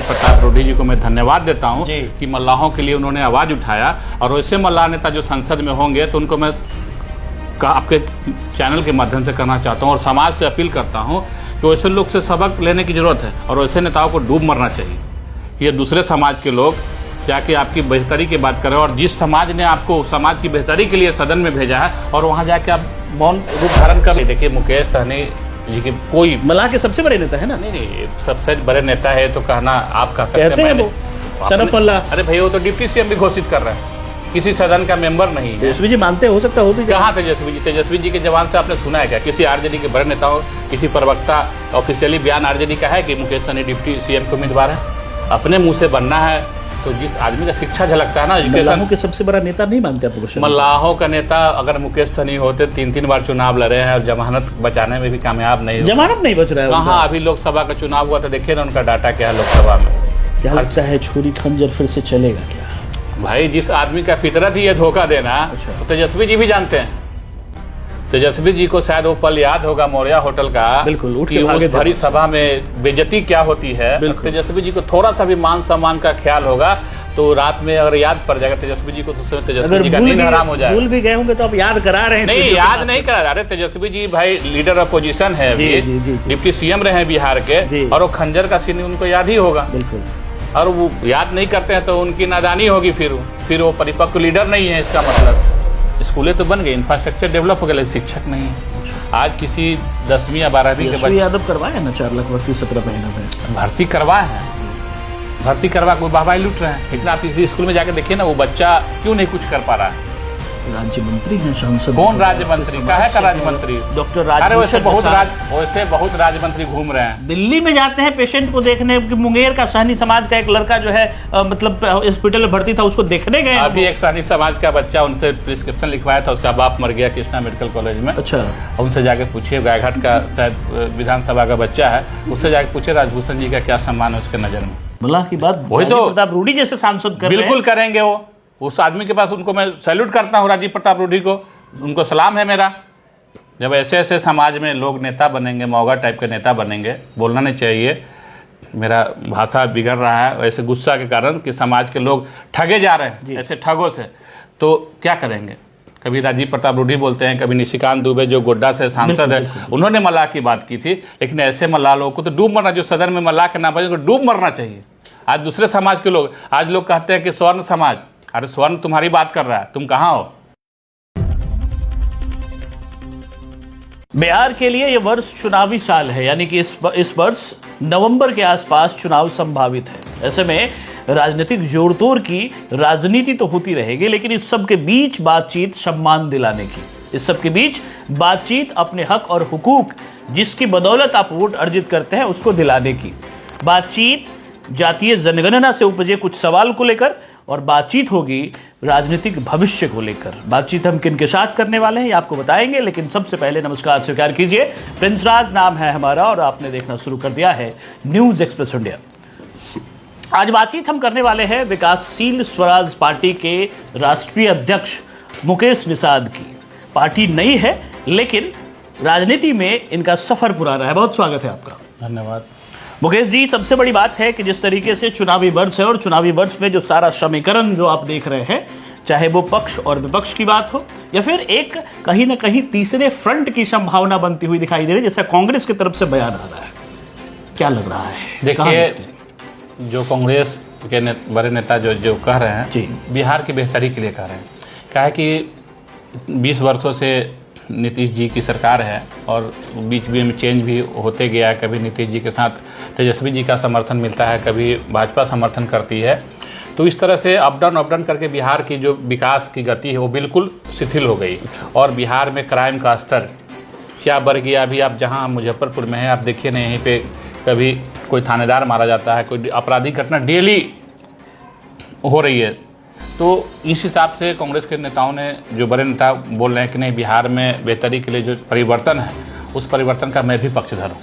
प्रताप रूडी जी को मैं धन्यवाद देता हूं कि मल्लाहों के लिए उन्होंने आवाज़ उठाया। और वैसे मल्लाह नेता जो संसद में होंगे तो उनको मैं आपके चैनल के माध्यम से कहना चाहता हूं और समाज से अपील करता हूं कि वैसे लोग से सबक लेने की ज़रूरत है और वैसे नेताओं को डूब मरना चाहिए कि ये दूसरे समाज के लोग जाके आपकी बेहतरी की बात करें। और जिस समाज ने आपको समाज की बेहतरी के लिए सदन में भेजा है और वहाँ जाके आप मौन रूप धारण कर। देखिए मुकेश सहनी जी की कोई मल्लाह के सबसे बड़े नेता है ना? नहीं, सबसे बड़े नेता है तो कहना आप कह सकते हैं। अरे भाई वो तो डिप्टी सीएम भी घोषित कर रहा है, किसी सदन का मेंबर नहीं है। तेजस्वी जी मानते हो सकता हो भी कहाँ तेजस्वी जी के जवान से आपने सुना है क्या? किसी आरजेडी के बड़े नेताओं, किसी प्रवक्ता ऑफिशियली बयान आरजेडी का है कि मुकेश सहनी डिप्टी सीएम के उम्मीदवार है? अपने मुंह से बनना है तो जिस आदमी का शिक्षा झलकता है ना, मल्लाहों के सबसे बड़ा नेता नहीं मानते आप? मल्लाहों का नेता अगर मुकेश सहनी होते 3 बार चुनाव लड़े हैं और जमानत बचाने में भी कामयाब नहीं, जमानत नहीं बच रहा है। कहाँ अभी लोकसभा का चुनाव हुआ तो देखिए ना उनका डाटा क्या है लोकसभा में। क्या लगता है छुरी खंजर फिर से चलेगा क्या? भाई जिस आदमी का फितरत ही है धोखा देना, तो तेजस्वी जी भी जानते हैं। तेजस्वी जी को शायद वो पल याद होगा मौर्या होटल का, बिल्कुल, कि उस भरी सभा में बेइज्जती क्या होती है। तेजस्वी जी को थोड़ा सा भी मान सम्मान का ख्याल होगा तो रात में अगर याद पड़ जाएगा तेजस्वी जी को तो तेजस्वी जी का नींद हराम हो जाएगा। भूल भी गए होंगे तो अब याद करा रहे हैं? नहीं, याद नहीं करा रहे। तेजस्वी जी भाई लीडर अपोजिशन है, डिप्टी सीएम रहे हैं बिहार के, और वो खंजर का सीन उनको याद ही होगा। बिल्कुल। और वो याद नहीं करते हैं तो उनकी नादानी होगी। फिर वो परिपक्व लीडर नहीं है। इसका मतलब स्कूलें तो बन गई, इंफ्रास्ट्रक्चर डेवलप हो गया, लेकिन शिक्षक नहीं है। आज किसी 10वीं या 12वीं के बच्चे यादव करवाए ना 4 लाख भर्ती 17 महीनों में भर्ती करवाए हैं, भर्ती करवा कोई बाबाई लूट रहे हैं। लेकिन आप इसी स्कूल में जाके देखिए ना, वो बच्चा क्यों नहीं कुछ कर पा रहा है। राज्य मंत्री हैं, सांसद। कौन राज्य मंत्री का है? राज्य मंत्री डॉक्टर अरे वैसे बहुत राज्य मंत्री घूम रहे हैं। दिल्ली में जाते हैं पेशेंट को देखने। मुंगेर का सहनी समाज का एक लड़का जो है मतलब हॉस्पिटल में भर्ती था, उसको देखने गए। अभी एक सहनी समाज का बच्चा उनसे प्रिस्क्रिप्शन लिखवाया था, उसका बाप मर गया कृष्णा मेडिकल कॉलेज में। अच्छा, उनसे जाके पूछिए, गायघाट का शायद विधानसभा का बच्चा है, उससे जाके पूछे राजभूषण जी का क्या सम्मान है उसके नजर में। मल्लाह की बात वही तो प्रताप रूडी जैसे सांसद कर बिल्कुल करेंगे। वो उस आदमी के पास उनको मैं सैल्यूट करता हूँ, राजीव प्रताप रूडी को, उनको सलाम है मेरा। जब ऐसे ऐसे समाज में लोग नेता बनेंगे, मौगा टाइप के नेता बनेंगे, बोलना नहीं चाहिए, मेरा भाषा बिगड़ रहा है ऐसे गुस्सा के कारण कि समाज के लोग ठगे जा रहे हैं ऐसे ठगों से, तो क्या करेंगे। कभी राजीव प्रताप रूडी बोलते हैं, कभी निशिकांत दुबे जो गोड्डा से सांसद है, उन्होंने मल्लाह की बात की थी। लेकिन ऐसे मल्लाह लोगों को तो डूब मरना, जो सदन में मल्लाह के नाम पर उनको डूब मरना चाहिए। आज दूसरे समाज के लोग, आज लोग कहते हैं कि स्वर्ण समाज, अरे स्वर्ण तुम्हारी बात कर रहा है, तुम कहाँ हो। बिहार के लिए यह वर्ष चुनावी साल है, यानी कि इस वर्ष नवंबर के आसपास चुनाव संभावित है। ऐसे में राजनीतिक जोड़तोड़ की राजनीति तो होती रहेगी, लेकिन इस सब के बीच बातचीत सम्मान दिलाने की, इस सब के बीच बातचीत अपने हक और हुकूक जिसकी बदौलत आप वोट अर्जित करते हैं उसको दिलाने की, बातचीत जातीय जनगणना से उपजे कुछ सवाल को लेकर, और बातचीत होगी राजनीतिक भविष्य को लेकर। बातचीत हम किन के साथ करने वाले हैं ये आपको बताएंगे, लेकिन सबसे पहले नमस्कार स्वीकार कीजिए। प्रिंस राज नाम है हमारा और आपने देखना शुरू कर दिया है न्यूज एक्सप्रेस इंडिया। आज बातचीत हम करने वाले हैं विकासशील स्वराज पार्टी के राष्ट्रीय अध्यक्ष मुकेश निषाद की। पार्टी नई है लेकिन राजनीति में इनका सफर पुराना है। बहुत स्वागत है आपका। धन्यवाद मुकेश जी। सबसे बड़ी बात है कि जिस तरीके से चुनावी वर्ष है और चुनावी वर्ष में जो सारा समीकरण जो आप देख रहे हैं, चाहे वो पक्ष और विपक्ष की बात हो या फिर एक कहीं ना कहीं तीसरे फ्रंट की संभावना बनती हुई दिखाई दे रही है, जैसा कांग्रेस की तरफ से बयान आ रहा है, क्या लग रहा है? देखिए, जो कांग्रेस के बड़े नेता जो कह रहे हैं, बिहार की बेहतरी के लिए कह रहे हैं। क्या है कि 20 वर्षों से नीतीश जी की सरकार है और बीच में चेंज भी होते गया है। कभी नीतीश जी के साथ तेजस्वी जी का समर्थन मिलता है, कभी भाजपा समर्थन करती है। तो इस तरह से अप डाउन करके बिहार की जो विकास की गति है वो बिल्कुल शिथिल हो गई। और बिहार में क्राइम का स्तर क्या बढ़ गया। अभी आप जहाँ मुजफ्फरपुर में हैं, आप देखिए ना, यहीं पे कभी कोई थानेदार मारा जाता है, कोई आपराधिक घटना डेली हो रही है। तो इस हिसाब से कांग्रेस के नेताओं ने, जो बड़े नेता बोल रहे हैं कि नहीं, बिहार में बेहतरी के लिए जो परिवर्तन है उस परिवर्तन का मैं भी पक्षधर हूँ।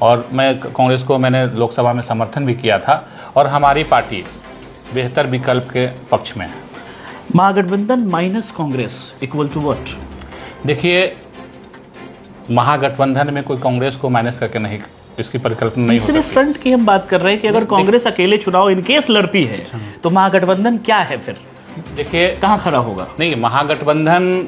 और मैं कांग्रेस को मैंने लोकसभा में समर्थन भी किया था और हमारी पार्टी बेहतर विकल्प के पक्ष में है। महागठबंधन minus Congress equal to what? देखिए, महागठबंधन में कोई कांग्रेस को माइनस करके नहीं इसकी परिकल्पना नहीं हो तीसरे सकती। फ्रंट की हम बात कर रहे हैं कि अगर कांग्रेस अकेले चुनाव इनकेस लड़ती है तो महागठबंधन क्या है फिर, देखिए कहाँ खड़ा होगा? नहीं, महागठबंधन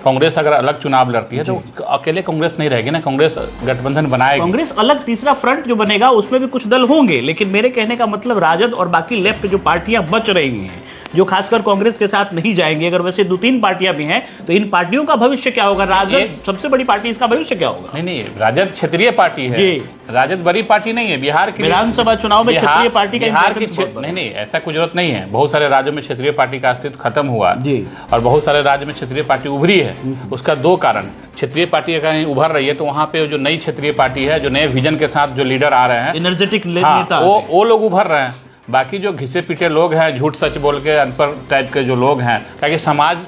कांग्रेस अगर अलग चुनाव लड़ती है तो अकेले कांग्रेस नहीं रहेगी ना, कांग्रेस गठबंधन बनाएगी। कांग्रेस अलग तीसरा फ्रंट जो बनेगा उसमें भी कुछ दल होंगे, लेकिन मेरे कहने का मतलब राजद और बाकी लेफ्ट जो पार्टियां बच रही हैं, जो खासकर कांग्रेस के साथ नहीं जाएंगी, अगर वैसे 2-3 पार्टियां भी हैं तो इन पार्टियों का भविष्य क्या होगा? राजद सबसे बड़ी पार्टी, इसका भविष्य क्या होगा? नहीं नहीं, राजद क्षेत्रीय पार्टी है, राजद बड़ी पार्टी नहीं है। बिहार की विधानसभा चुनाव में क्षेत्रीय पार्टी का बिहार की नहीं नहीं, ऐसा कोई जरूरत नहीं है। बहुत सारे राज्यों में क्षेत्रीय पार्टी का अस्तित्व खत्म हुआ जी, और बहुत सारे राज्य में क्षेत्रीय पार्टी उभरी है। उसका 2 कारण, क्षेत्रीय पार्टी अगर उभर रही है तो वहाँ पे जो नई क्षेत्रीय पार्टी है, जो नए विजन के साथ जो लीडर आ रहे हैं, एनर्जेटिक हाँ, नेता, वो लोग उभर रहे हैं। बाकी जो घिसे पीटे लोग हैं, झूठ सच बोल के अनपढ़ टाइप के जो लोग हैं, ताकि समाज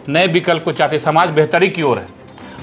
नए विकल्प को चाहते, समाज बेहतरी की ओर है।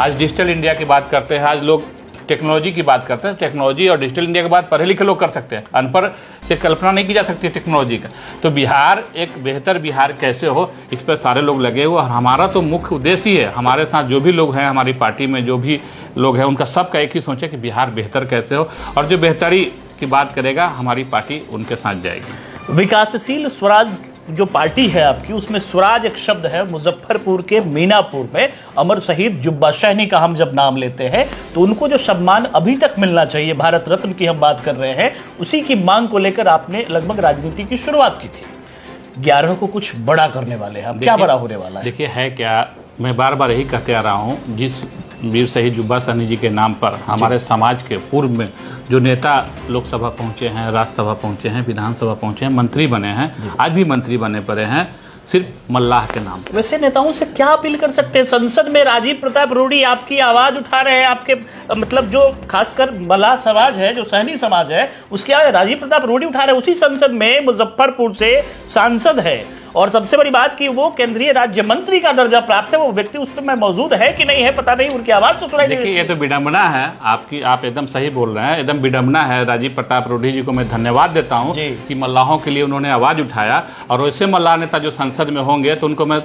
आज डिजिटल इंडिया की बात करते हैं, आज लोग टेक्नोलॉजी की बात करते हैं। टेक्नोलॉजी और डिजिटल इंडिया के बाद पढ़े लिखे लोग कर सकते हैं, अनपढ़ से कल्पना नहीं की जा सकती टेक्नोलॉजी का। तो बिहार एक बेहतर बिहार कैसे हो, इस पर सारे लोग लगे हुए। और हमारा तो मुख्य उद्देश्य ही है, हमारे साथ जो भी लोग हैं, हमारी पार्टी में जो भी लोग हैं, उनका सबका एक ही सोच है कि बिहार बेहतर कैसे हो, और जो बेहतरी की बात करेगा हमारी पार्टी उनके साथ जाएगी। विकासशील स्वराज जो पार्टी है आपकी, उसमें स्वराज एक शब्द है। मुजफ्फरपुर के मीनापुर में अमर शहीद जुब्बा सहनी का हम जब नाम लेते हैं तो उनको जो सम्मान अभी तक मिलना चाहिए, भारत रत्न की हम बात कर रहे हैं, उसी की मांग को लेकर आपने लगभग राजनीति की शुरुआत की थी। 11 को कुछ बड़ा करने वाले हैं, क्या बड़ा होने वाला है? देखिए है क्या, मैं बार बार यही कहते आ रहा हूँ, जिस वीर शहीद जुब्बा सहनी जी के नाम पर हमारे समाज के पूर्व में जो नेता लोकसभा पहुँचे हैं, राज्यसभा पहुँचे हैं, विधानसभा पहुँचे हैं, मंत्री बने हैं, आज भी मंत्री बने पड़े हैं, सिर्फ मल्लाह के नाम। वैसे नेताओं से क्या अपील कर सकते हैं? संसद में राजीव प्रताप रूडी आपकी आवाज उठा रहे हैं, आपके मतलब जो खासकर मल्लाह समाज है, जो सहनी समाज है, उसकी आवाज राजीव प्रताप रूडी उठा रहे हैं। उसी संसद में मुजफ्फरपुर से सांसद है, और सबसे बड़ी बात कि वो केंद्रीय राज्य मंत्री का दर्जा प्राप्त है। वो व्यक्ति उस पर मौजूद है कि नहीं है पता नहीं, उनकी आवाज तो सुनाई नहीं। देखिए ये तो विडंबना है आपकी, आप एकदम सही बोल रहे हैं, एकदम विडंबना है। राजीव प्रताप रूडी जी को मैं धन्यवाद देता हूं कि मल्लाहों के लिए उन्होंने आवाज उठाया, और वैसे मल्लाह नेता जो संसद में होंगे तो उनको मैं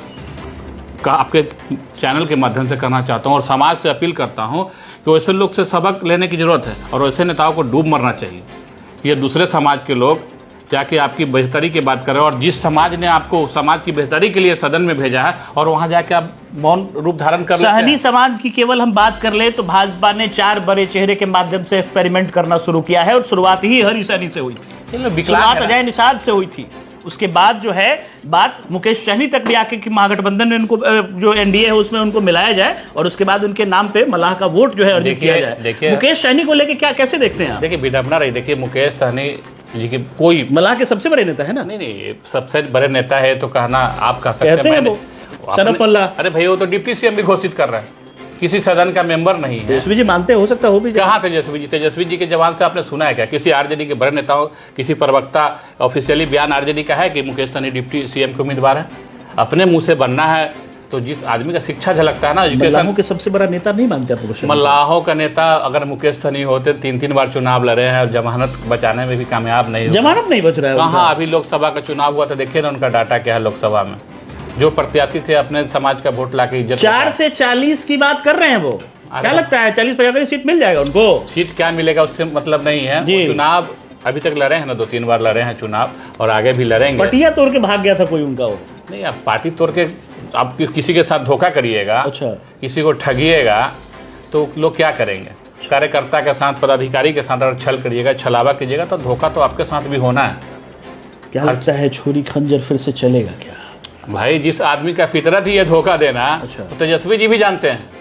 आपके चैनल के माध्यम से करना चाहता हूं, और समाज से अपील करता हूं कि वैसे लोग से सबक लेने की जरूरत है, और वैसे नेताओं को डूब मरना चाहिए। ये दूसरे समाज के लोग जाके आपकी बेहतरी की बात करें, और जिस समाज ने आपको समाज की बेहतरी के लिए सदन में भेजा है, और वहां जाके आप मौन रूप धारण कर लेते हैं। सहनी समाज की केवल हम बात कर ले तो भाजपा ने 4 बड़े चेहरे के माध्यम से एक्सपेरिमेंट करना शुरू किया है, और शुरुआत ही हरि सहनी से हुई थी, शुरुआत अजय निषाद से हुई थी। उसके बाद जो है बात मुकेश सहनी तक भी आके कि महागठबंधन में उनको जो एनडीए है उसमें उनको मिलाया जाए, और उसके बाद उनके नाम पे मल्लाह का वोट जो है अर्जित किया जाए। मुकेश सहनी को लेके क्या कैसे देखते हैं आप? देखिए विडंबना रही, देखिए मुकेश सहनी जी के कोई मल्लाह के सबसे बड़े नेता है ना? नहीं, सबसे बड़े नेता है तो कहना आप कह सकते हैं वो शरफ मल्लाह। अरे भाई वो तो डिप्टी सीएम भी घोषित कर रहा है, किसी सदन का मेंबर नहीं है। तेजस्वी जी मानते हो सकता हो भी, कहाँ तेजस्वी जी के जवान से आपने सुना है क्या? किसी आरजेडी के बड़े नेताओं, किसी प्रवक्ता ऑफिशियली बयान आरजेडी का है कि मुकेश सहनी डिप्टी सीएम के उम्मीदवार है? अपने मुंह से बनना है तो जिस आदमी का शिक्षा झलकता है ना, मल्लाहों के सबसे बड़ा नेता नहीं मानते आप? मल्लाहों का नेता अगर मुकेश सहनी होते, 3-3 बार चुनाव लड़े हैं और जमानत बचाने में भी कामयाब नहीं, जमानत नहीं बच रहा है कहाँ। अभी लोकसभा का चुनाव हुआ था, देखिए ना उनका डाटा क्या है। लोकसभा में जो प्रत्याशी थे अपने समाज का वोट लाके इज्जत, 4 से 40 की बात कर रहे हैं वो। क्या लगता है 40-50 सीट मिल जाएगा उनको? सीट क्या मिलेगा उससे मतलब नहीं है। चुनाव अभी तक लड़े हैं ना, 2-3 बार लड़े हैं चुनाव, और आगे भी लड़ेंगे। पटिया तोड़ के भाग गया था कोई उनका, वो नहीं। आप पार्टी तोड़ के आप किसी के साथ धोखा करिएगा, अच्छा, किसी को ठगिएगा तो लोग क्या करेंगे? कार्यकर्ता के साथ, पदाधिकारी के साथ अगर छल करिएगा, छलावा कीजिएगा तो धोखा तो आपके साथ भी होना है। क्या लगता है छुरी खंजर फिर से चलेगा क्या? भाई जिस आदमी का फितरत ही है धोखा देना, अच्छा, तो तेजस्वी जी भी जानते हैं।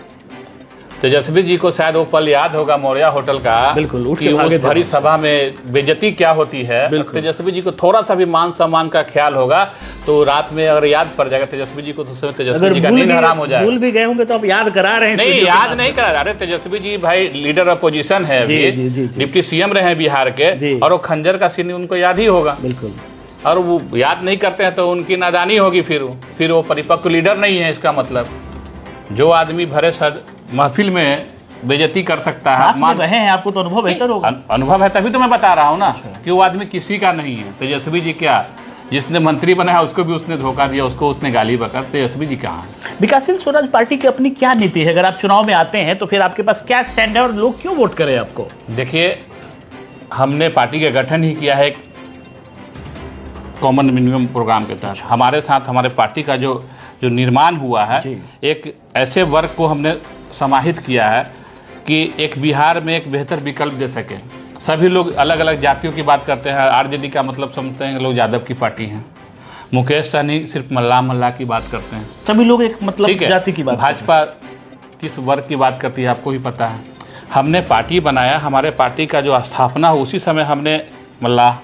तेजस्वी जी को शायद वो पल याद होगा मौर्या होटल का, बिल्कुल, कि उस भरी सभा में बेइज्जती क्या होती है। तेजस्वी जी को थोड़ा सा भी मान सम्मान का ख्याल होगा तो रात में अगर याद पड़ जाएगा तेजस्वी जी को, तो तेजस्वी जी का नींद हराम हो जाएगा। भूल भी गए होंगे तो आप याद करा रहे हैं? नहीं, याद नहीं करा रहे। तेजस्वी जी भाई लीडर अपोजिशन है, डिप्टी सीएम रहे हैं बिहार के, और वो खंजर का सीन उनको याद ही होगा। बिल्कुल, और वो याद नहीं करते हैं तो उनकी नादानी होगी, फिर वो परिपक्व लीडर नहीं है। इसका मतलब जो आदमी भरे सद महफिल में बेइज्जती कर सकता है, मान रहे हैं, आपको तो अनुभव बेहतर होगा। अनुभव है तभी तो मैं बता रहा हूँ ना कि वो आदमी किसी का नहीं है। तेजस्वी जी क्या, जिसने मंत्री बनाया उसको भी उसने धोखा दिया, उसको उसने गाली बका। तेजस्वी जी कहाँ है? विकासशील स्वराज पार्टी की अपनी क्या नीति है? अगर आप चुनाव में आते हैं तो फिर आपके पास क्या स्टैंड है और लोग क्यों वोट करें आपको? देखिए हमने पार्टी का गठन ही किया है एक कॉमन मिनिमम प्रोग्राम के तहत। हमारे साथ हमारे पार्टी का जो निर्माण हुआ है, एक ऐसे वर्ग को हमने समाहित किया है कि एक बिहार में एक बेहतर विकल्प दे सके। सभी लोग अलग अलग जातियों की बात करते हैं, आरजेडी का मतलब समझते हैं कि लोग यादव की पार्टी हैं। मुकेश सहनी सिर्फ मल्ला की बात करते हैं। सभी लोग एक मतलब जाति की बात। भाजपा किस वर्ग की बात करती है आपको भी पता है। हमने पार्टी बनाया, हमारे पार्टी का जो स्थापना हो उसी समय हमने मल्लाह,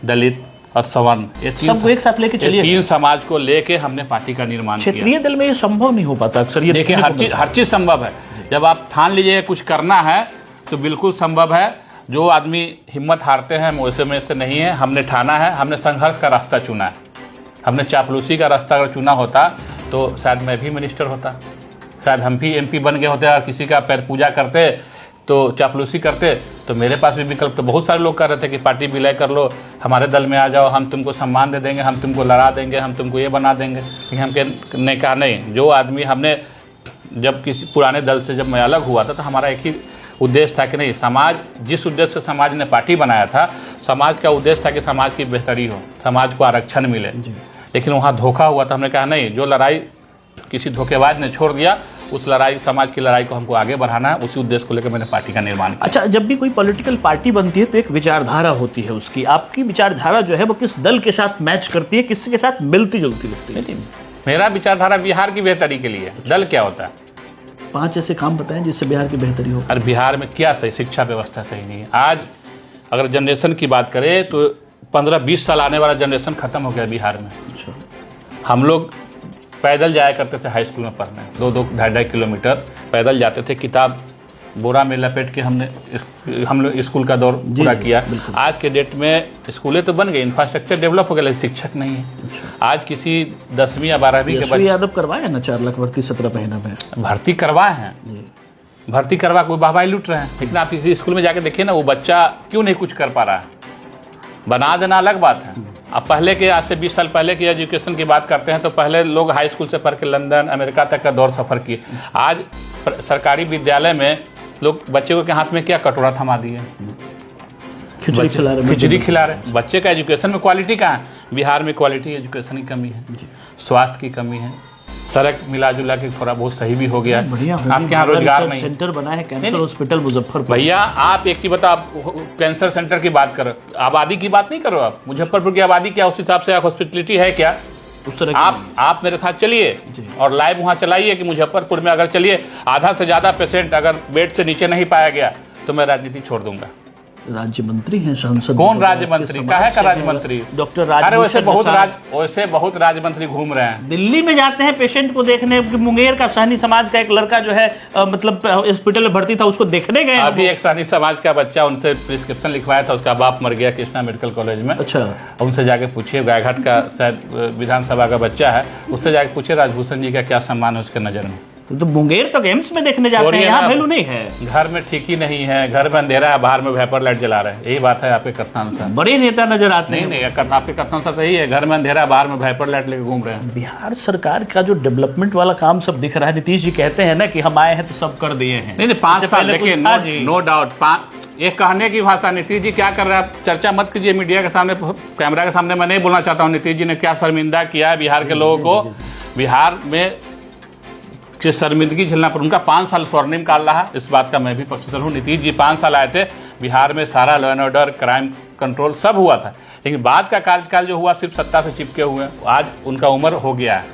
दलित और सवर्ण, ये सबको एक साथ लेके चलिए, 3 समाज को लेके हमने पार्टी का निर्माण किया। क्षेत्रीय दल में ये संभव नहीं हो पाता अक्सर। ये देखिए हर चीज़ संभव है। जब आप ठान लीजिए कुछ करना है तो बिल्कुल संभव है। जो आदमी हिम्मत हारते हैं वैसे में से नहीं है। हमने ठाना है, हमने संघर्ष का रास्ता चुना है। हमने चापलूसी का रास्ता अगर चुना होता तो शायद मैं भी मिनिस्टर होता, शायद हम भी MP बन गए होते और किसी का पैर पूजा करते तो चापलूसी करते तो मेरे पास भी विकल्प। तो बहुत सारे लोग कह रहे थे कि पार्टी विलय कर लो, हमारे दल में आ जाओ, हम तुमको सम्मान दे देंगे, हम तुमको लड़ा देंगे, हम तुमको ये बना देंगे। लेकिन हमने कहा नहीं। जो आदमी हमने जब किसी पुराने दल से जब मैं अलग हुआ था तो हमारा एक ही उद्देश्य था कि नहीं, समाज जिस उद्देश्य से समाज ने पार्टी बनाया था, समाज का उद्देश्य था कि समाज की बेहतरी हो, समाज को आरक्षण मिले। लेकिन वहाँ धोखा हुआ था। हमने कहा नहीं, जो लड़ाई किसी धोखेबाज ने छोड़ दिया, उस लड़ाई, समाज की लड़ाई को हमको आगे बढ़ाना है। उसी उद्देश्य को लेकर मैंने पार्टी का निर्माण किया। अच्छा, जब भी कोई पॉलिटिकल पार्टी बनती है तो एक विचारधारा होती है उसकी। आपकी विचारधारा जो है वो किस दल के साथ मैच करती है, किसके साथ मिलती जुलती लगती है? मेरा विचारधारा बिहार की बेहतरी के लिए। दल क्या होता है? 5 ऐसे काम बताएं जिससे बिहार की बेहतरी हो। और बिहार में क्या सही? शिक्षा व्यवस्था सही नहीं है। आज अगर जनरेशन की बात करें तो 15-20 साल आने वाला जनरेशन खत्म हो गया बिहार में। अच्छा। हम लोग पैदल जाया करते थे हाई स्कूल में पढ़ने, 2-2, 2.5 किलोमीटर पैदल जाते थे। किताब बोरा में लपेट के हम लोग स्कूल का दौर पूरा किया। आज के डेट में स्कूलें तो बन गई, इंफ्रास्ट्रक्चर डेवलप हो गया, लेकिन शिक्षक नहीं है। आज किसी 10वीं या 12वीं के बच्चे यादव करवाए ना 4 लाख भर्ती 17 महीना में भर्ती करवाए हैं। भर्ती करवा कोई वाहवाही लूट रहे हैं। लेकिन आप किसी स्कूल में जाके देखिए ना, वो बच्चा क्यों नहीं कुछ कर पा रहा है। बना देना अलग बात है। अब पहले के, आज से 20 साल पहले की एजुकेशन की बात करते हैं तो पहले लोग हाई स्कूल से पढ़ के लंदन, अमेरिका तक का दौर सफ़र किए। आज सरकारी विद्यालय में लोग बच्चे के हाथ में क्या कटोरा थमा दिए, खिचड़ी खिला रहे। बच्चे का एजुकेशन में क्वालिटी कहाँ है? बिहार में क्वालिटी एजुकेशन की कमी है, स्वास्थ्य की कमी है, सड़क मिला जुला के थोड़ा बहुत सही भी हो गया। आपके यहाँ रोजगार नहीं, सेंटर बना है कैंसर हॉस्पिटल मुजफ्फरपुर। भैया आप एक ही बताओ, आप कैंसर सेंटर की बात करो, आबादी की बात नहीं करो। आप मुजफ्फरपुर की आबादी क्या, उस हिसाब से हॉस्पिटलिटी है क्या? उस तरह आप मेरे साथ चलिए और लाइव वहाँ चलाइए कि मुजफ्फरपुर में अगर चलिए आधा से ज़्यादा पेशेंट अगर बेड से नीचे नहीं पाया गया तो मैं राजनीति छोड़ दूंगा। राज्य मंत्री हैं, सांसद। कौन राज्य मंत्री? काहे का राज्य मंत्री? डॉक्टर राज। अरे वैसे बहुत राज्य मंत्री घूम रहे हैं। दिल्ली में जाते हैं पेशेंट को देखने। मुंगेर का सहनी समाज का एक लड़का जो है मतलब हॉस्पिटल में भर्ती था, उसको देखने गए। अभी एक सहनी समाज का बच्चा उनसे प्रिस्क्रिप्शन लिखवाया था, उसका बाप मर गया कृष्णा मेडिकल कॉलेज में। अच्छा। उनसे जाके पूछिए, गायघाट का शायद विधानसभा का बच्चा है, उससे जाके पूछिए राजभूषण जी का क्या सम्मान है उसके नज़र में। तो मुंगेर तो गेम्स में देखने जाते हैं, यहाँ वैल्यू नहीं है। घर में ठीक ही नहीं है, घर में अंधेरा है, बाहर में वेपर लाइट जला रहे हैं। यही बात है आपके कथनानुसार। बड़े नेता नजर आते हैं। नहीं, आपके कथनानुसार तो यही है, घर में अंधेरा, बाहर में वेपर लाइट लेके घूम रहे हैं। बिहार सरकार का जो डेवलपमेंट वाला काम सब दिख रहा है, नीतीश जी कहते हैं ना कि हम आए हैं तो सब कर दिए हैं। नहीं, 5 साल देखिए, नो डाउट। ये कहने की भाषा, नीतीश जी क्या कर रहे हैं आप चर्चा मत कीजिए मीडिया के सामने, कैमरा के सामने। मैं नहीं बोलना चाहता हूँ नीतीश जी ने क्या शर्मिंदा किया है बिहार के लोगों को। बिहार में शर्मिंदगी झेलना पर उनका 5 साल स्वर्णिम काल रहा, इस बात का मैं भी पक्षधर हूँ। नीतीश जी 5 साल आए थे, बिहार में सारा law and order, crime control सब हुआ था। लेकिन बाद का कार्यकाल जो हुआ सिर्फ सत्ता से चिपके हुए हैं। आज उनका उम्र हो गया है,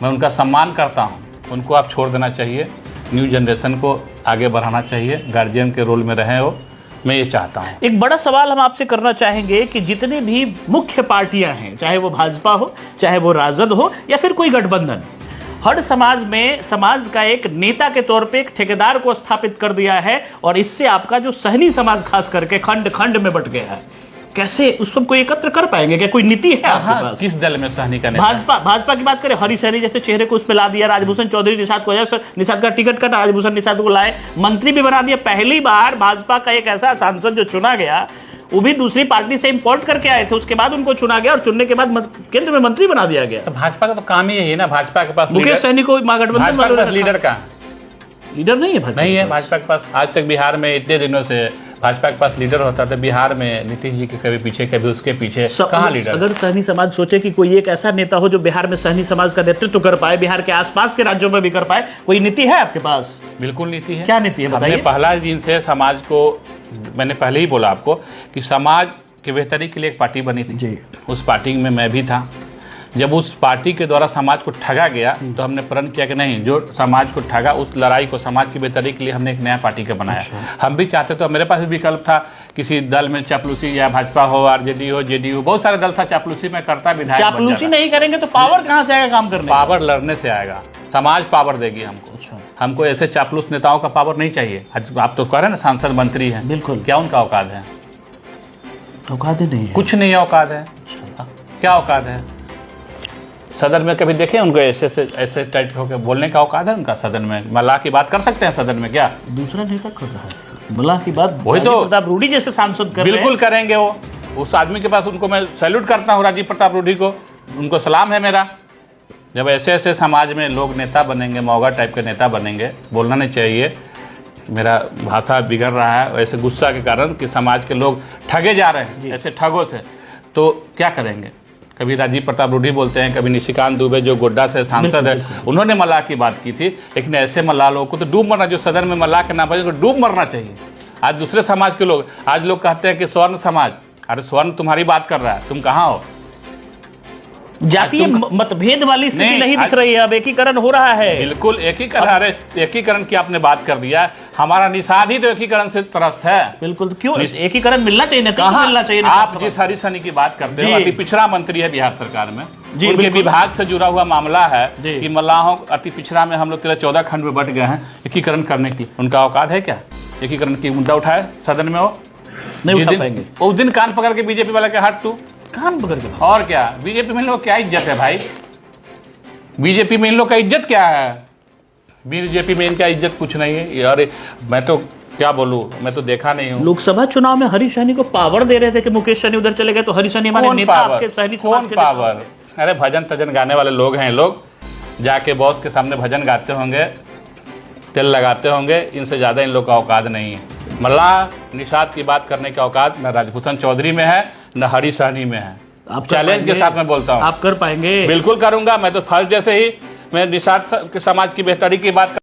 मैं उनका सम्मान करता हूँ। उनको आप छोड़ देना चाहिए, न्यू जनरेशन को आगे बढ़ाना चाहिए, गार्जियन के रोल में रहे हो, मैं ये चाहता हूँ। एक बड़ा सवाल हम आपसे करना चाहेंगे कि जितने भी मुख्य पार्टियां हैं, चाहे वो भाजपा हो, चाहे वो राजद हो या फिर कोई गठबंधन, हर समाज में समाज का एक नेता के तौर पे एक ठेकेदार को स्थापित कर दिया है और इससे आपका जो सहनी समाज खास करके खंड खंड में बट गया है। कैसे उस सबको एकत्र कर पाएंगे? क्या कोई नीति है आपके पास? किस दल में सहनी का नेता? भाजपा की बात करें, हरी सहनी जैसे चेहरे को उस पर ला दिया, राजभूषण चौधरी निषाद को, निषाद का टिकट कटा, राजभूषण निषाद को लाए, मंत्री भी बना दिया। पहली बार भाजपा का एक ऐसा सांसद जो चुना गया, वो भी दूसरी पार्टी से इंपोर्ट करके आए थे, उसके बाद उनको चुना गया और चुनने के बाद केंद्र में मंत्री बना दिया गया। तो भाजपा का तो काम ही है ना, भाजपा के पास मुकेश सहनी को महागठबंधन लीडर का लीडर नहीं है भाजपा, नहीं है भाजपा के पास। आज तक बिहार में इतने दिनों से भाजपा के पास लीडर होता था। बिहार में नीतीश जी के कभी पीछे कभी उसके पीछे, कहाँ लीडर? अगर सहनी समाज सोचे कि कोई एक ऐसा नेता हो जो बिहार में सहनी समाज का नेतृत्व कर पाए, बिहार के आसपास के राज्यों में भी कर पाए, कोई नीति है आपके पास? बिल्कुल नीति है। क्या नीति है बताइए? हमने पहला दिन से समाज को, मैंने पहले ही बोला आपको कि समाज की बेहतरी के लिए एक पार्टी बनी थी जी। उस पार्टी में मैं भी था। जब उस पार्टी के द्वारा समाज को ठगा गया तो हमने प्रण किया कि नहीं, जो समाज को ठगा उस लड़ाई को समाज की बेहतरी के लिए हमने एक नया पार्टी का बनाया। हम भी चाहते तो मेरे पास भी विकल्प था किसी दल में चापलूसी, या भाजपा हो, आरजेडी हो, जेडीयू, बहुत सारे दल था, चापलूसी में करता, विधायक बन चापलूसी जाता। नहीं करेंगे तो पावर कहाँ से आएगा काम करने का? पावर लड़ने से आएगा, समाज पावर देगी हमको। हमको ऐसे चापलूस नेताओं का पावर नहीं चाहिए। आज आप तो कह रहे हैं ना सांसद मंत्री हैं, बिल्कुल। क्या उनका औकात है? औकात नहीं है, कुछ नहीं औकात है। क्या औकात है? सदन में कभी देखे उनको ऐसे टाइट होकर बोलने का औकात है उनका? सदन में मल्लाह की बात कर सकते हैं सदन में क्या? दूसरा नेता कर रहा है मल्लाह की बात, वही तो प्रताप रूडी जैसे सांसद कर बिल्कुल करेंगे वो। उस आदमी के पास, उनको मैं सैल्यूट करता हूँ, राजीव प्रताप रूडी को, उनको सलाम है मेरा। जब ऐसे ऐसे समाज में लोग नेता बनेंगे, मौगा टाइप के नेता बनेंगे, बोलना नहीं चाहिए, मेरा भाषा बिगड़ रहा है ऐसे गुस्सा के कारण कि समाज के लोग ठगे जा रहे हैं ऐसे ठगों से, तो क्या करेंगे? कभी राजीव प्रताप रूडी बोलते हैं, कभी निशिकांत दुबे जो गोड्डा से सांसद है, उन्होंने मल्लाह की बात की थी। लेकिन ऐसे मल्लाह लोगों को तो डूब मरना, जो सदन में मल्लाह के नाम पर डूब मरना चाहिए। आज दूसरे समाज के लोग, आज लोग कहते हैं कि स्वर्ण समाज, अरे स्वर्ण तुम्हारी बात कर रहा है, तुम कहाँ हो? जातीय मतभेद वाली स्थिति नहीं दिख रही है, अब एकीकरण हो रहा है। बिल्कुल एकीकरण, अरे एकीकरण की आपने बात कर दिया, हमारा निषाद ही तो एकीकरण से त्रस्त है। बिल्कुल, क्यों एकीकरण मिलना चाहिए? कहाँ मिलना चाहिए? आप जिस हरी सनी की बात करते हो, अति पिछड़ा मंत्री है बिहार सरकार में, जी, उनके विभाग से जुड़ा हुआ मामला है जी। कि मल्लाहों अति पिछड़ा में हम लोग 13-14 खंड में बट गए हैं एकीकरण करने की। उनका औकात है क्या एकीकरण की मुद्दा उठाए सदन में? वो नहीं उठा पाएंगे। उस दिन कान पकड़ के बीजेपी वाला के हाथ तू कान पकड़ के, और क्या? बीजेपी में इन लोग क्या इज्जत है भाई? बीजेपी में इन लोग का इज्जत क्या है? बीजेपी में इनका इज्जत कुछ नहीं है यार। मैं तो क्या बोलूं, मैं तो देखा नहीं हूं। लोकसभा चुनाव में हरीश सहनी को पावर दे रहे थे कि मुकेश सहनी उधर चले गए तो हरीश सहनी हमारे नेता, आपके सहनी समाज के पावर? अरे भजन तजन गाने वाले लोग हैं लोग, जाके बॉस के सामने भजन गाते होंगे, तेल लगाते होंगे, इनसे ज्यादा इन लोग का औकात नहीं है। मल्लाह निषाद की बात करने का औकात न राजभूषण चौधरी में है न हरीश सहनी में है। आप चैलेंज के साथ मैं बोलता हूँ, आप कर पाएंगे? बिल्कुल करूंगा। मैं तो फर्स्ट जैसे ही मैं निषाद के समाज की बेहतरी की बात